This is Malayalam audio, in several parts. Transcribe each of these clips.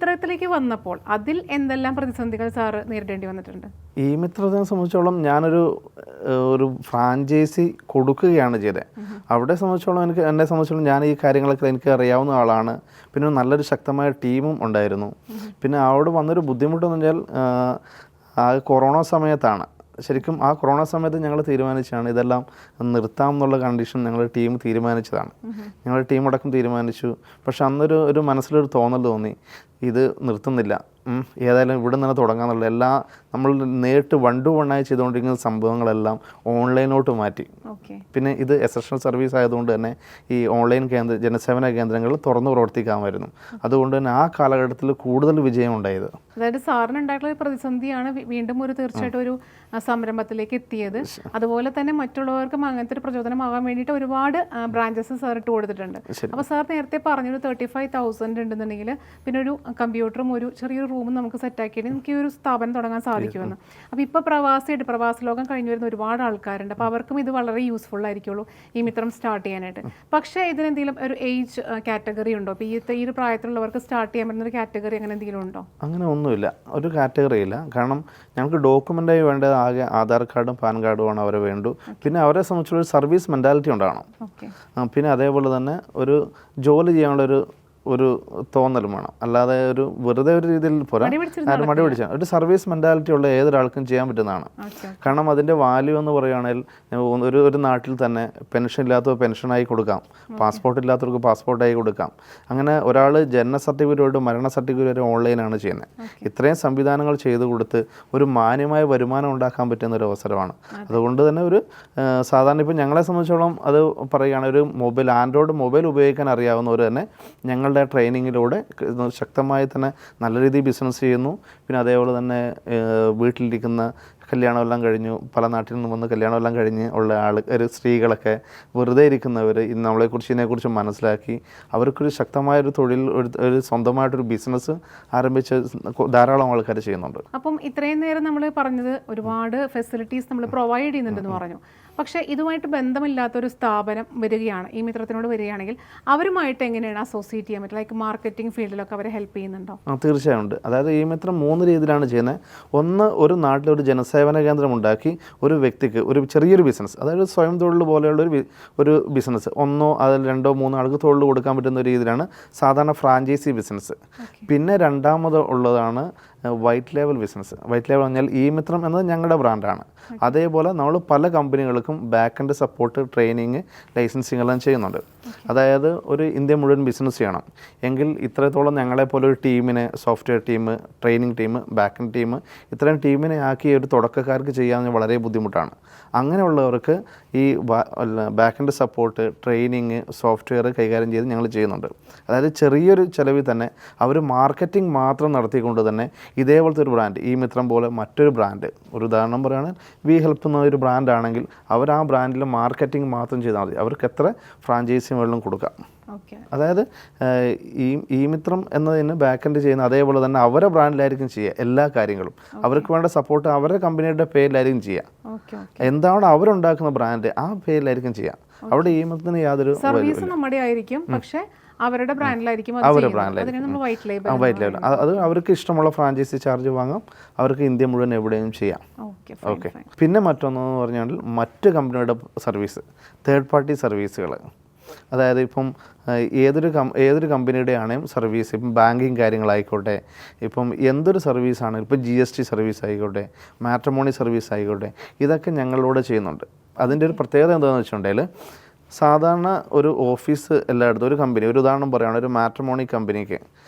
മിത്രത്തിലേക്ക് വന്നപ്പോൾ അതിൽ എന്തെല്ലാം പ്രതിസന്ധികൾ സാറ് നേരിടേണ്ടി വന്നിട്ടുണ്ട്? ഈ മിത്രത്തെ സംബന്ധിച്ചോളം ഒരു ഫ്രാഞ്ചൈസി കൊടുക്കുകയാണ് ചെയ്തത്. അവിടെ സംബന്ധിച്ചോളം എന്നെ സംബന്ധിച്ചോളം ഞാൻ ഈ കാര്യങ്ങളൊക്കെ എനിക്ക് അറിയാവുന്ന ആളാണ്. പിന്നെ നല്ലൊരു ശക്തമായ ടീമും ഉണ്ടായിരുന്നു. പിന്നെ അവിടെ വന്നൊരു ബുദ്ധിമുട്ടെന്ന് വെച്ചാൽ ആ കൊറോണ സമയത്താണ്. ശരിക്കും ആ കൊറോണ സമയത്ത് ഞങ്ങൾ തീരുമാനിച്ചാണ് ഇതെല്ലാം നിർത്താം എന്നുള്ള കണ്ടീഷൻ ഞങ്ങളുടെ ടീം തീരുമാനിച്ചതാണ്. ഞങ്ങളുടെ ടീം അടക്കം തീരുമാനിച്ചു. പക്ഷെ അന്നൊരു മനസ്സിലൊരു തോന്നൽ തോന്നി, ഇത് നിർത്തുന്നില്ല, ഏതായാലും ഇവിടെ നിന്ന് തുടങ്ങാന്നുള്ള നമ്മൾ നേരിട്ട് വൺ ടു വണ്ണായി ചെയ്തുകൊണ്ടിരിക്കുന്ന സംഭവങ്ങളെല്ലാം ഓൺലൈനോട്ട് മാറ്റി. പിന്നെ ഇത് എസൻഷ്യൽ സർവീസ് ആയതുകൊണ്ട് തന്നെ ഈ ഓൺലൈൻ ജനസേവന കേന്ദ്രങ്ങൾ തുറന്നു പ്രവർത്തിക്കാമായിരുന്നു. അതുകൊണ്ട് തന്നെ ആ കാലഘട്ടത്തിൽ കൂടുതൽ വിജയം ഉണ്ടായത്. അതായത് സാറിന് ഉണ്ടായിട്ടുള്ള പ്രതിസന്ധിയാണ് വീണ്ടും തീർച്ചയായിട്ടും ഒരു സംരംഭത്തിലേക്ക് എത്തിയത്. അതുപോലെ തന്നെ മറ്റുള്ളവർക്കും അങ്ങനത്തെ ഒരു പ്രചോദനമാകാൻ വേണ്ടിയിട്ട് ഒരുപാട് ബ്രാഞ്ചസ് സാർ ഇട്ട് കൊടുത്തിട്ടുണ്ട്. അപ്പോൾ സാർ നേരത്തെ പറഞ്ഞൊരു 35,000 ഉണ്ടെന്നുണ്ടെങ്കിൽ പിന്നെ ഒരു കമ്പ്യൂട്ടറും ഒരു ചെറിയൊരു റൂമും നമുക്ക് സെറ്റാക്കിയിട്ട് നമുക്ക് ഈ ഒരു സ്ഥാപനം തുടങ്ങാൻ സാധിക്കുമെന്ന്. അപ്പോൾ ഇപ്പോൾ പ്രവാസ ലോകം കഴിഞ്ഞു വരുന്ന ഒരുപാട് ആൾക്കാരുണ്ട്. അപ്പോൾ അവർക്കും ഇത് വളരെ യൂസ്ഫുൾ ആയിരിക്കുള്ളൂ ഈ മിത്രം സ്റ്റാർട്ട് ചെയ്യാനായിട്ട്. പക്ഷേ ഇതിനെന്തെങ്കിലും ഒരു ഏജ് കാറ്റഗറി ഉണ്ടോ? ഇപ്പോൾ ഈ ഒരു പ്രായത്തിലുള്ളവർക്ക് സ്റ്റാർട്ട് ചെയ്യാൻ പറ്റുന്ന ഒരു കാറ്റഗറി അങ്ങനെ എന്തെങ്കിലും ഉണ്ടോ? അങ്ങനെ ഒന്നുമില്ല, ഒരു കാറ്റഗറി ഇല്ല. കാരണം ഞങ്ങൾക്ക് ഡോക്യുമെൻ്റായി വേണ്ടത് ആകെ ആധാർ കാർഡും പാൻ കാർഡുമാണ് അവരെ വേണ്ടു. പിന്നെ അവരെ സംബന്ധിച്ചുള്ള സർവീസ് മെൻറ്റാലിറ്റി ഉണ്ടാകണം. പിന്നെ അതേപോലെ തന്നെ ഒരു ജോലി ചെയ്യാനുള്ള ഒരു തോന്നലും വേണം. അല്ലാതെ വെറുതെ ഒരു രീതിയിൽ പോരാ, മടി പിടിച്ചാൽ ഒരു സർവീസ് മെൻറ്റാലിറ്റി ഉള്ള ഏതൊരാൾക്കും ചെയ്യാൻ പറ്റുന്നതാണ്. കാരണം അതിൻ്റെ വാല്യൂ എന്ന് പറയുകയാണെങ്കിൽ ഒരു നാട്ടിൽ തന്നെ പെൻഷൻ ഇല്ലാത്തവർ പെൻഷനായി കൊടുക്കാം, പാസ്പോർട്ട് ഇല്ലാത്തവർക്ക് പാസ്പോർട്ടായി കൊടുക്കാം. അങ്ങനെ ഒരാൾ ജനന സർട്ടിഫിക്കറ്റ് മരണ സർട്ടിഫിക്കറ്റ് വരെ ഓൺലൈനാണ് ചെയ്യുന്നത്. ഇത്രയും സംവിധാനങ്ങൾ ചെയ്തു കൊടുത്ത് ഒരു മാന്യമായ വരുമാനം ഉണ്ടാക്കാൻ പറ്റുന്ന ഒരു അവസരമാണ്. അതുകൊണ്ട് തന്നെ സാധാരണ ഇപ്പോൾ ഞങ്ങളെ സംബന്ധിച്ചോളം അത് പറയുകയാണെങ്കിൽ ആൻഡ്രോയിഡ് മൊബൈൽ ഉപയോഗിക്കാൻ അറിയാവുന്നവർ തന്നെ ഞങ്ങളുടെ ട്രെയിനിങ്ങിലൂടെ ശക്തമായി തന്നെ നല്ല രീതിയിൽ ബിസിനസ് ചെയ്യുന്നു. പിന്നെ അതേപോലെ തന്നെ വീട്ടിലിരിക്കുന്ന കല്യാണമെല്ലാം കഴിഞ്ഞു, പല നാട്ടിൽ നിന്ന് വന്ന് കല്യാണമെല്ലാം കഴിഞ്ഞ് ഉള്ള സ്ത്രീകളൊക്കെ വെറുതെ ഇരിക്കുന്നവർ ഇതിനെക്കുറിച്ച് മനസ്സിലാക്കി അവർക്കൊരു ശക്തമായൊരു തൊഴിൽ, ഒരു സ്വന്തമായിട്ടൊരു ബിസിനസ് ആരംഭിച്ച് ധാരാളം ആൾക്കാർ ചെയ്യുന്നുണ്ട്. അപ്പം ഇത്രയും നേരം നമ്മൾ പറഞ്ഞത് ഒരുപാട് ഫെസിലിറ്റീസ് നമ്മൾ പ്രൊവൈഡ് ചെയ്യുന്നുണ്ടെന്ന് പറഞ്ഞു. പക്ഷേ ഇതുമായിട്ട് ബന്ധമില്ലാത്തൊരു സ്ഥാപനം വരികയാണ്, ഈ മിത്രത്തിനോട് വരികയാണെങ്കിൽ അവരുമായിട്ട് എങ്ങനെയാണ് അസോസിയേറ്റ് ചെയ്യാൻ പറ്റുക? ലൈക്ക് മാർക്കറ്റിംഗ് ഫീൽഡിലൊക്കെ അവരെ ഹെൽപ്പ് ചെയ്യുന്നുണ്ടോ? തീർച്ചയായും ഉണ്ട്. അതായത് ഈ മിത്രം 3 രീതിയിലാണ് ചെയ്യുന്നത്. ഒന്ന്, ഒരു നാട്ടിലൊരു ജനസേവന കേന്ദ്രം ഉണ്ടാക്കി ഒരു വ്യക്തിക്ക് ഒരു ചെറിയൊരു ബിസിനസ്, അതായത് സ്വയം തൊഴിൽ പോലെയുള്ള ഒരു ബിസിനസ്, ഒന്നോ അതിൽ 2 3 ആൾക്ക് തൊഴിൽ കൊടുക്കാൻ പറ്റുന്ന രീതിയിലാണ് സാധാരണ ഫ്രാഞ്ചൈസി ബിസിനസ്. പിന്നെ രണ്ടാമത് ഉള്ളതാണ് white label business. White label പറഞ്ഞാൽ ഈ മിത്രം എന്നത് ഞങ്ങളുടെ ബ്രാൻഡാണ്. അതേപോലെ നമ്മൾ പല കമ്പനികൾക്കും back end support, training, licensing എല്ലാം ചെയ്യുന്നുണ്ട്. അതായത് ഒരു ഇന്ത്യ മുഴുവൻ ബിസിനസ് ചെയ്യണം എങ്കിൽ ഇത്രത്തോളം ഞങ്ങളെപ്പോലെ ഒരു ടീമിനെ, software team, training team, back end team, ഇത്രയും ടീമിനെ ആക്കി ഒരു തുടക്കക്കാർക്ക് ചെയ്യാൻ വളരെ ബുദ്ധിമുട്ടാണ്. അങ്ങനെയുള്ളവർക്ക് ഈ back end support, training, software കൈകാര്യം ചെയ്ത് ഞങ്ങൾ ചെയ്യുന്നുണ്ട്. അതായത് ചെറിയൊരു ചിലവിൽ തന്നെ അവർ മാർക്കറ്റിംഗ് മാത്രം നടത്തിക്കൊണ്ട് തന്നെ ഇതേപോലത്തെ ഒരു ബ്രാൻഡ്, ഈ മിത്രം പോലെ മറ്റൊരു ബ്രാൻഡ്, ഒരു ഉദാഹരണം പറയുകയാണെങ്കിൽ വി ഹെൽപ്പ് എന്ന ഒരു ബ്രാൻഡാണെങ്കിൽ അവർ ആ ബ്രാൻഡിൽ മാർക്കറ്റിംഗ് മാത്രം ചെയ്താൽ മതി. അവർക്ക് എത്ര ഫ്രാഞ്ചൈസി മുകളിലും കൊടുക്കാം. അതായത് ഈ മിത്രം എന്നതിന് ബാക്ക് എൻഡ് ചെയ്യുന്ന അതേപോലെ തന്നെ അവരെ ബ്രാൻഡിലായിരിക്കും ചെയ്യുക എല്ലാ കാര്യങ്ങളും. അവർക്ക് വേണ്ട സപ്പോർട്ട് അവരുടെ കമ്പനിയുടെ പേരിലായിരിക്കും ചെയ്യുക. എന്താണ് അവരുണ്ടാക്കുന്ന ബ്രാൻഡ് ആ പേരിലായിരിക്കും ചെയ്യുക. അവിടെ ഈ മിത്രത്തിന് യാതൊരു സർവീസ് നമ്മുടെ ആയിരിക്കും, പക്ഷേ അവരുടെ ബ്രാൻഡിലായിരിക്കും. വൈറ്റ് ലേബൽ അത് അവർക്ക് ഇഷ്ടമുള്ള ഫ്രാഞ്ചൈസി ചാർജ് വാങ്ങാം, അവർക്ക് ഇന്ത്യ മുഴുവൻ എവിടെയും ചെയ്യാം. ഓക്കെ. പിന്നെ മറ്റൊന്നെന്ന് പറഞ്ഞാൽ മറ്റ് കമ്പനിയുടെ സർവീസ്, തേർഡ് പാർട്ടി സർവീസുകൾ. അതായത് ഇപ്പം ഏതൊരു കമ്പനിയുടെ ആണെങ്കിലും സർവീസ്, ഇപ്പം ബാങ്കിങ് കാര്യങ്ങളായിക്കോട്ടെ, ഇപ്പം എന്തൊരു സർവീസാണെങ്കിലും, ഇപ്പം GST സർവീസ് ആയിക്കോട്ടെ, മാട്രിമോണി സർവീസ് ആയിക്കോട്ടെ, ഇതൊക്കെ ഞങ്ങളിലൂടെ ചെയ്യുന്നുണ്ട്. അതിൻ്റെ ഒരു പ്രത്യേകത എന്താണെന്ന് വെച്ചിട്ടുണ്ടെങ്കിൽ സാധാരണ ഒരു ഓഫീസ് എല്ലായിടത്തും ഒരു കമ്പനി, ഒരു ഉദാഹരണം പറയുകയാണ്, ഒരു മാട്രിമോണി കമ്പനിക്ക്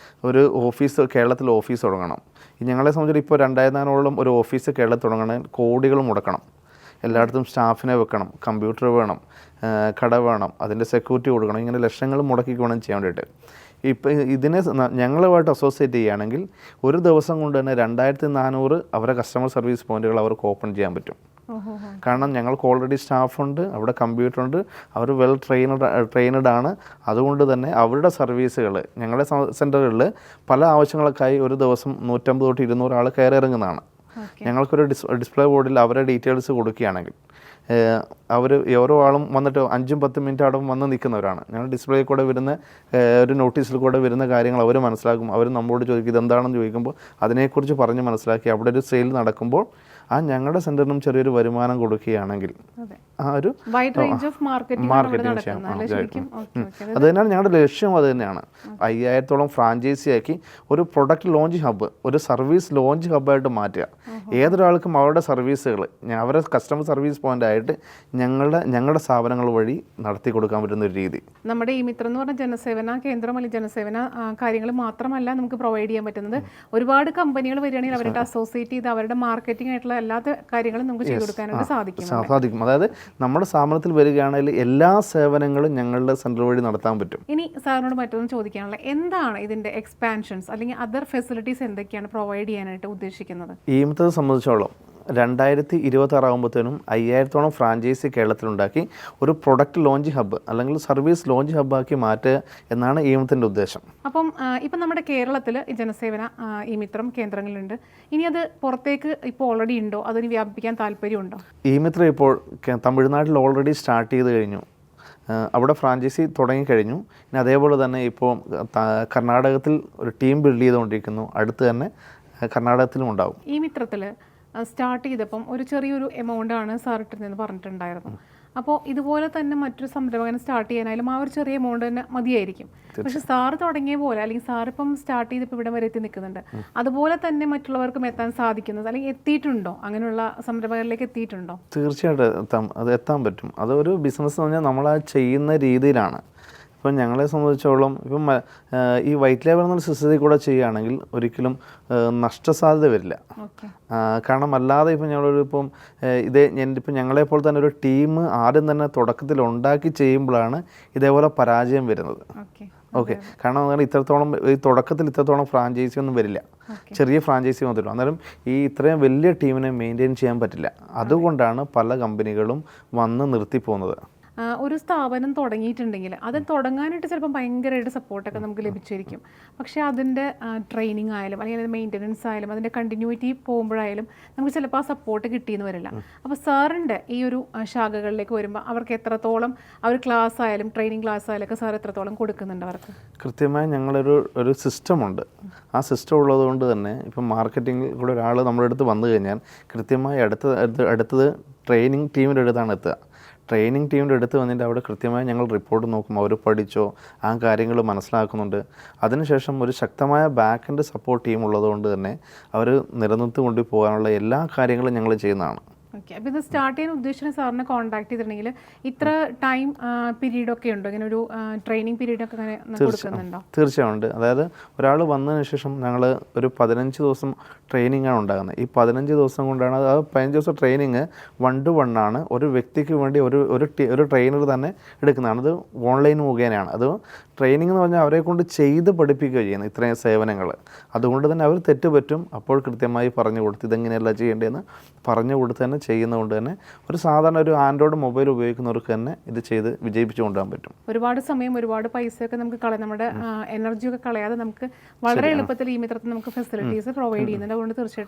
ഒരു ഓഫീസ് കേരളത്തിൽ ഓഫീസ് തുടങ്ങണം. ഞങ്ങളെ സംബന്ധിച്ച് ഇപ്പോൾ 2000 ഒരു ഓഫീസ് കേരളത്തിൽ തുടങ്ങണമെങ്കിൽ കോടികൾ മുടക്കണം. എല്ലായിടത്തും സ്റ്റാഫിനെ വെക്കണം, കമ്പ്യൂട്ടർ വേണം, കട വേണം, അതിൻ്റെ സെക്യൂരിറ്റി കൊടുക്കണം, ഇങ്ങനെ ലക്ഷങ്ങൾ മുടക്കിക്ക് വേണം ചെയ്യാൻ വേണ്ടിയിട്ട്. ഇപ്പം ഇതിനെ ഞങ്ങളുമായിട്ട് അസോസിയേറ്റ് ചെയ്യുകയാണെങ്കിൽ ഒരു ദിവസം കൊണ്ട് തന്നെ 2400 അവരെ കസ്റ്റമർ സർവീസ് പോയിന്റുകൾ അവർക്ക് ഓപ്പൺ ചെയ്യാൻ പറ്റും. കാരണം ഞങ്ങൾക്ക് ഓൾറെഡി സ്റ്റാഫുണ്ട്, അവിടെ കമ്പ്യൂട്ടറുണ്ട്, അവർ വെൽ ട്രെയിനഡ് ആണ്. അതുകൊണ്ട് തന്നെ അവരുടെ സർവീസുകൾ ഞങ്ങളുടെ സെൻറ്ററുകളിൽ പല ആവശ്യങ്ങൾക്കായി ഒരു ദിവസം 150 തൊട്ട് 200 ആൾ കയറി ഇറങ്ങുന്നതാണ്. ഞങ്ങൾക്കൊരു ഡിസ്പ്ലേ ബോർഡിൽ അവരുടെ ഡീറ്റെയിൽസ് കൊടുക്കുകയാണെങ്കിൽ അവർ ഓരോ ആളും വന്നിട്ട് 5-10 മിനിറ്റ് അവിടെ വന്ന് നിൽക്കുന്നവരാണ്. ഞങ്ങൾ ഡിസ്പ്ലേയിൽ കൂടെ വരുന്ന ഒരു നോട്ടീസിൽ കൂടെ വരുന്ന കാര്യങ്ങൾ അവർ മനസ്സിലാക്കും. അവർ നമ്മളോട് ചോദിക്കും ഇതെന്താണെന്ന് ചോദിക്കുമ്പോൾ അതിനെക്കുറിച്ച് പറഞ്ഞ് മനസ്സിലാക്കി അവിടെ ഒരു സെയിൽ നടക്കുമ്പോൾ ഞങ്ങളുടെ സെൻറ്ററിനും ചെറിയൊരു വരുമാനം കൊടുക്കുകയാണെങ്കിൽ ആ ഒരു മാർക്കറ്റിംഗ് ചെയ്യാം. അത് തന്നെയാണ് ഞങ്ങളുടെ ലക്ഷ്യം. അത് തന്നെയാണ് 5000-ഓളം ഫ്രാഞ്ചൈസി ആക്കി ഒരു പ്രൊഡക്റ്റ് ലോഞ്ച് ഹബ്ബ്, ഒരു സർവീസ് ലോഞ്ച് ഹബ്ബായിട്ട് മാറ്റുക. ഏതൊരാൾക്കും അവരുടെ സർവീസുകൾ അവരുടെ കസ്റ്റമർ സർവീസ് പോയിന്റ് ആയിട്ട് ഞങ്ങളുടെ സ്ഥാപനങ്ങൾ വഴി നടത്തി കൊടുക്കാൻ പറ്റുന്ന ഒരു രീതി. നമ്മുടെ ഈ മിത്രം എന്ന് പറഞ്ഞ ജനസേവന കേന്ദ്രം അല്ലെങ്കിൽ ജനസേവന കാര്യങ്ങൾ മാത്രമല്ല നമുക്ക് പ്രൊവൈഡ് ചെയ്യാൻ പറ്റുന്നത്. ഒരുപാട് കമ്പനികൾ വരികയാണെങ്കിൽ അവരുടെ അസോസിയേറ്റ് ചെയ്ത് അവരുടെ മാർക്കറ്റിംഗ് ആയിട്ടുള്ള എല്ലാ കാര്യങ്ങളും നമുക്ക് ചെയ്തു കൊടുക്കാനായിട്ട് സാധിക്കും. അതായത് നമ്മുടെ സ്ഥാപനത്തിൽ വരികയാണെങ്കിൽ എല്ലാ സേവനങ്ങളും ഞങ്ങളുടെ സെൻറ്റർ വഴി നടത്താൻ പറ്റും. ഇനി സാറിനോട് മറ്റൊന്നും ചോദിക്കാനുള്ള, എന്താണ് ഇതിന്റെ എക്സ്പാൻഷൻസ് അല്ലെങ്കിൽ അതർ ഫെസിലിറ്റീസ് എന്തൊക്കെയാണ് പ്രൊവൈഡ് ചെയ്യാനായിട്ട് ഉദ്ദേശിക്കുന്നത്? ഈ മിത്രത്തെ സംബന്ധിച്ചോളം 2026 ആകുമ്പോഴത്തേനും 5000-ഓളം ഫ്രാഞ്ചൈസി കേരളത്തിലുണ്ടാക്കി ഒരു പ്രൊഡക്റ്റ് ലോഞ്ച് ഹബ്ബ് അല്ലെങ്കിൽ സർവീസ് ലോഞ്ച് ഹബ്ബാക്കി മാറ്റുക എന്നാണ് ഈ മിത്രത്തിൻ്റെ ഉദ്ദേശം. അപ്പം ഇപ്പം നമ്മുടെ കേരളത്തിൽ ജനസേവന ഈ മിത്രം കേന്ദ്രങ്ങളുണ്ട്. ഇനി അത് പുറത്തേക്ക് ഇപ്പോൾ ഓൾറെഡി ഉണ്ടോ, അതിന് വ്യാപിപ്പിക്കാൻ താല്പര്യമുണ്ടോ? ഈ മിത്രം ഇപ്പോൾ തമിഴ്നാട്ടിൽ ഓൾറെഡി സ്റ്റാർട്ട് ചെയ്ത് കഴിഞ്ഞു. അവിടെ ഫ്രാഞ്ചൈസി തുടങ്ങിക്കഴിഞ്ഞു. ഇനി അതേപോലെ തന്നെ ഇപ്പോൾ കർണാടകത്തിൽ ഒരു ടീം ബിൽഡ് ചെയ്തുകൊണ്ടിരിക്കുന്നു. അടുത്ത് തന്നെ കർണാടകത്തിലും ഉണ്ടാവും. ഈ മിത്രത്തിൽ സ്റ്റാർട്ട് ചെയ്തപ്പം ഒരു ചെറിയൊരു എമൗണ്ട് ആണ് സാർ ഇട്ടെന്ന് പറഞ്ഞിട്ടുണ്ടായിരുന്നു. അപ്പോൾ ഇതുപോലെ തന്നെ മറ്റൊരു സംരംഭകനെ സ്റ്റാർട്ട് ചെയ്യാനായാലും ആ ഒരു ചെറിയ എമൗണ്ട് തന്നെ മതിയായിരിക്കും. പക്ഷെ സാറ് തുടങ്ങിയ പോലെ അല്ലെങ്കിൽ സാർ ഇപ്പം സ്റ്റാർട്ട് ചെയ്തപ്പോൾ ഇവിടെ വരെ എത്തി നിൽക്കുന്നുണ്ട്, അതുപോലെ തന്നെ മറ്റുള്ളവർക്കും എത്താൻ സാധിക്കുന്നത് അല്ലെങ്കിൽ എത്തിയിട്ടുണ്ടോ? അങ്ങനെയുള്ള സംരംഭകരിലേക്ക് എത്തിയിട്ടുണ്ടോ? തീർച്ചയായിട്ടും അത് എത്താൻ പറ്റും. അതൊരു ബിസിനസ് എന്ന് പറഞ്ഞാൽ നമ്മൾ ആ ചെയ്യുന്ന രീതിയിലാണ്. ഇപ്പം ഞങ്ങളെ സംബന്ധിച്ചോളം ഇപ്പം ഈ വൈറ്റ് ലേബൽ എന്ന സിസ്റ്റത്തിൽ കൂടെ ചെയ്യുകയാണെങ്കിൽ ഒരിക്കലും നഷ്ടസാധ്യത വരില്ല. കാരണം അല്ലാതെ ഇപ്പം ഞങ്ങളിപ്പം ഇപ്പം ഞങ്ങളെപ്പോലെ തന്നെ ഒരു ടീം ആദ്യം തന്നെ തുടക്കത്തിൽ ഉണ്ടാക്കി ചെയ്യുമ്പോഴാണ് ഇതേപോലെ പരാജയം വരുന്നത്. ഓക്കെ, കാരണം ഇത്രത്തോളം ഈ തുടക്കത്തിൽ ഇത്രത്തോളം ഫ്രാഞ്ചൈസി ഒന്നും വരില്ല, ചെറിയ ഫ്രാഞ്ചൈസി വന്നില്ല. അന്നേരം ഈ ഇത്രയും വലിയ ടീമിനെ മെയിൻറ്റെയിൻ ചെയ്യാൻ പറ്റില്ല. അതുകൊണ്ടാണ് പല കമ്പനികളും വന്ന് നിർത്തിപ്പോകുന്നത്. ഒരു സ്ഥാപനം തുടങ്ങിയിട്ടുണ്ടെങ്കിൽ അത് തുടങ്ങാനായിട്ട് ചിലപ്പോൾ ഭയങ്കരമായിട്ട് സപ്പോർട്ടൊക്കെ നമുക്ക് ലഭിച്ചിരിക്കും. പക്ഷേ അതിൻ്റെ ട്രെയിനിങ് ആയാലും അല്ലെങ്കിൽ അതിൻ്റെ മെയിൻ്റനൻസ് ആയാലും അതിൻ്റെ കണ്ടിന്യൂറ്റി പോകുമ്പോഴായാലും നമുക്ക് ചിലപ്പോൾ ആ സപ്പോർട്ട് കിട്ടിയെന്ന് വരില്ല. അപ്പോൾ സാറിൻ്റെ ഈ ഒരു ശാഖകളിലേക്ക് വരുമ്പോൾ അവർക്ക് എത്രത്തോളം അവർ ക്ലാസ് ആയാലും ട്രെയിനിങ് ക്ലാസ് ആയാലും ഒക്കെ സാർ എത്രത്തോളം കൊടുക്കുന്നുണ്ട് അവർക്ക്? കൃത്യമായി ഞങ്ങളൊരു സിസ്റ്റമുണ്ട്. ആ സിസ്റ്റം ഉള്ളതുകൊണ്ട് തന്നെ ഇപ്പം മാർക്കറ്റിങ്ങിൽ കൂടെ ഒരാൾ നമ്മുടെ അടുത്ത് വന്നു കഴിഞ്ഞാൽ കൃത്യമായി അടുത്തത് ട്രെയിനിങ് ടീമിൻ്റെ അടുത്താണ് എത്തുക. ട്രെയിനിങ് ടീമിൻ്റെ അടുത്ത് വന്നിട്ട് അവിടെ കൃത്യമായി ഞങ്ങൾ റിപ്പോർട്ട് നോക്കും, അവർ പഠിച്ചോ ആ കാര്യങ്ങൾ മനസ്സിലാക്കുന്നുണ്ട്. അതിനുശേഷം ഒരു ശക്തമായ ബാക്ക് എൻഡ് സപ്പോർട്ട് ടീം ഉള്ളതുകൊണ്ട് തന്നെ അവർ നിലനിർത്തി കൊണ്ടുപോകാനുള്ള എല്ലാ കാര്യങ്ങളും ഞങ്ങൾ ചെയ്യുന്നതാണ്. ഓക്കെ, അപ്പോൾ ഇത് സ്റ്റാർട്ട് ചെയ്യാൻ ഉദ്ദേശിച്ച സാറിനെ കോൺടാക്ട് ചെയ്തിട്ടുണ്ടെങ്കിൽ ഇത്ര ടൈം പീരീഡ് ഒക്കെ ഉണ്ടോ? ഇങ്ങനെ ഒരു ട്രെയിനിങ് പീരീഡ് ഒക്കെ അങ്ങനെ കൊടുക്കുന്നുണ്ടോ? തീർച്ചയായും ഉണ്ട്. അതായത് ഒരാൾ വന്നതിന് ശേഷം ഞങ്ങൾ ഒരു 15 ദിവസം ട്രെയിനിങ് ആണ് ഉണ്ടാകുന്നത്. ഈ 15 ദിവസം കൊണ്ടാണ്, അത് 15 ദിവസം ട്രെയിനിങ് 1-to-1 ആണ്. ഒരു വ്യക്തിക്ക് വേണ്ടി ഒരു ട്രെയിനർ തന്നെ എടുക്കുന്നതാണ്. അത് ഓൺലൈൻ മുഖേനയാണ്. അത് ട്രെയിനിങ് എന്ന് പറഞ്ഞാൽ അവരെ കൊണ്ട് ചെയ്ത് പഠിപ്പിക്കുക ചെയ്യുന്നത് ഇത്രയും സേവനങ്ങൾ. അതുകൊണ്ട് തന്നെ അവർ തെറ്റ് പറ്റും, അപ്പോൾ കൃത്യമായി പറഞ്ഞു കൊടുത്ത് ഇതെങ്ങനെയല്ല ചെയ്യേണ്ടതെന്ന് പറഞ്ഞു കൊടുത്ത് തന്നെ ചെയ്യുന്നതുകൊണ്ട് തന്നെ ഒരു സാധാരണ ഒരു ആൻഡ്രോയിഡ് മൊബൈൽ ഉപയോഗിക്കുന്നവർക്ക് തന്നെ ഇത് ചെയ്ത് വിജയിപ്പിച്ചു കൊണ്ടുപോകാൻ പറ്റും. ഒരുപാട് സമയം ഒരുപാട് പൈസയൊക്കെ നമുക്ക് നമ്മുടെ എനർജിയൊക്കെ കളയാതെ നമുക്ക് വളരെ എളുപ്പത്തിൽ ഈ മിത്രത്തിൽ നമുക്ക് ഫെസിലിറ്റീസ് പ്രൊവൈഡ് ചെയ്യുന്നുണ്ട്. അതുകൊണ്ട് തീർച്ചയായിട്ടും